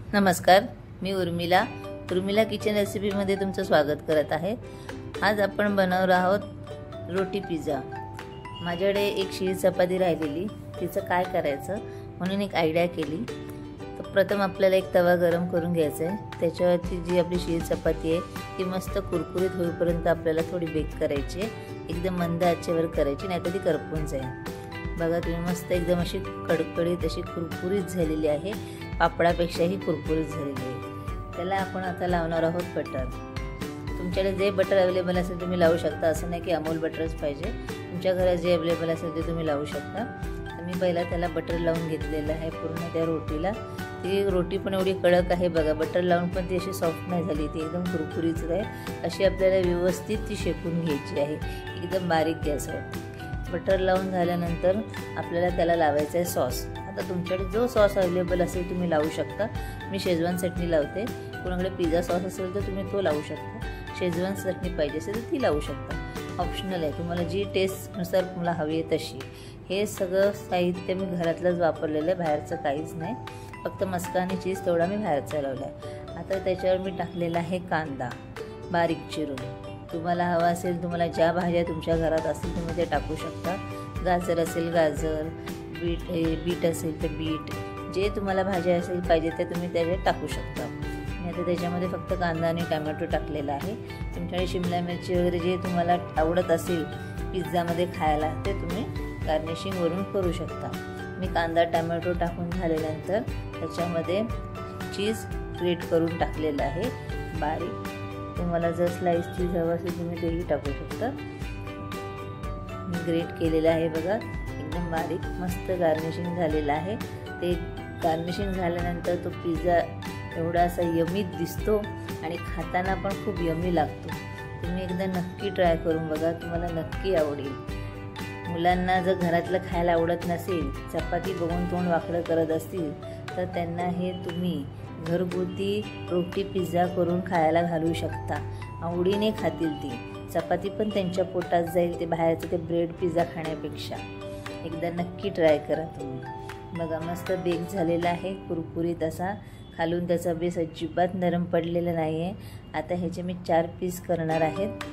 नमस्कार, मी उर्मिला किचन रेसिपीमध्ये तुमचं स्वागत करत आहे। आज आपण बनवणार आहोत रोटी पिझ्झा। माझ्याकडे एक शीळ चपाती राहिलेली, तिचं काय करायचं म्हणून एक आयडिया केली। तर प्रथम आपल्याला एक तवा गरम करून घ्यायचा आहे। त्याच्यावरती जी आपली शीळ चपाती आहे ती मस्त कुरकुरीत होईपर्यंत आपल्याला थोडी बेक करायची आहे। एकदम मंद आचेवर करायची, नाहीतर ती करपून जाईल। बघा तुम्ही मस्त एकदम अशी कडकडीत अशी कुरकुरीत झालेली आहे, पापडापेक्षाही कुरकुरीत झालेली आहे। त्याला आपण आता लावणार आहोत बटर। तुमच्याकडे जे बटर अवेलेबल असेल तुम्ही लावू शकता, असं नाही की अमूल बटरच पाहिजे। तुमच्या घरात जे अवेलेबल असेल ते तुम्ही लावू शकता। तर मी पहिला त्याला बटर लावून घेतलेलं आहे पूर्ण त्या रोटीला। ती रोटी पण एवढी कडक आहे बघा, बटर लावून पण ती अशी सॉफ्ट नाही झाली, ती एकदम कुरकुरीत आहे। अशी आपल्याला व्यवस्थित ती शेकून घ्यायची आहे, एकदम बारीक गॅसवर। बटर लावून झाल्यानंतर आपल्याला त्याला लावायचा आहे सॉस। आता तुमच्याकडे जो सॉस अवेलेबल असेल तुम्ही लावू शकता। मी शेजवान चटणी लावते, कोणाकडे पिझ्झा सॉस असेल तर तुम्ही तो लावू शकता। शेजवान चटणी पाहिजे असेल तर ती लावू शकता, ऑप्शनल आहे, तुम्हाला जी टेस्टनुसार तुम्हाला हवी आहे तशी। हे सगळं साहित्य मी घरातलंच वापरलेलं आहे, बाहेरचं काहीच नाही। फक्त मस्का आणि चीज तेवढा मी बाहेरचा लावला आहे। आता त्याच्यावर मी टाकलेला आहे कांदा बारीक चिरून। तुम्हाला हवा असेल, तुम्हाला ज्या भाज्या तुमच्या घरात असतील तुम्ही ते टाकू शकता। गाजर असेल गाजर, बीट असेल तर बीट, जे तुम्हाला भाज्या असेल पाहिजे ते तुम्ही त्याच्यात टाकू शकता। मी आता त्याच्यामध्ये फक्त कांदा आणि टोमॅटो टाकलेला आहे। तुमच्याकडे शिमला मिरची वगैरे जे तुम्हाला आवडत असेल पिझ्झामध्ये खायला ते तुम्ही गार्निशिंग वरून करू शकता। मी कांदा टोमॅटो टाकून झाल्यानंतर त्याच्यामध्ये चीज ग्रेट करून टाकलेलं आहे बारीक। तुम्हाला जर स्लाइस चीज हवं असेल तुम्ही तेही टाकू शकता। मी ग्रेट केलेलं आहे बघा, एकदम बारीक मस्त गार्निशिंग झालेलं आहे। ते गार्निशिंग झाल्यानंतर तो पिझ्झा एवढा असा यमी दिसतो आणि खाताना पण खूप यमी लागतो। तुम्ही एकदा नक्की ट्राय करून बघा, तुम्हाला नक्की आवडेल। मुलांना जर घरातलं खायला आवडत नसेल, चपाती बघून तोंड वाकडं करत असतील तर त्यांना हे तुम्ही घरगुती रोटी पिझ्झा करून खायला घालू शकता। आवडीने खातील ती, चपाती पण त्यांच्या पोटात जाईल, ते बाहेरचं ते ब्रेड पिझ्झा खाण्यापेक्षा। एकदा नक्की ट्राय करा तुम्ही। बघा मस्त बेक झालेला आहे, कुरकुरीत असा, खालून त्याचा बेस अजिबात नरम पडलेला नाही आहे। आता ह्याचे मी 4 पीस करणार आहेत,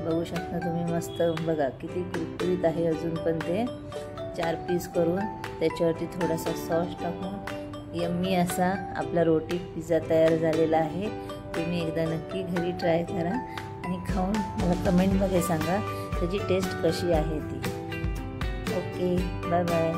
बघू शकता तुम्ही। मस्त बघा किती कुरकुरीत आहे अजून पण ते। 4 पीस करून त्याच्यावरती थोडासा सॉस टाकून यम्मी असा आपला रोटी पिझ्झा तयार झालेला आहे। तुम्ही एकदा नक्की घरी ट्राय करा आणि खाऊन मला कमेंटमध्ये सांगा त्याची टेस्ट कशी आहे ती। Okay, bye bye.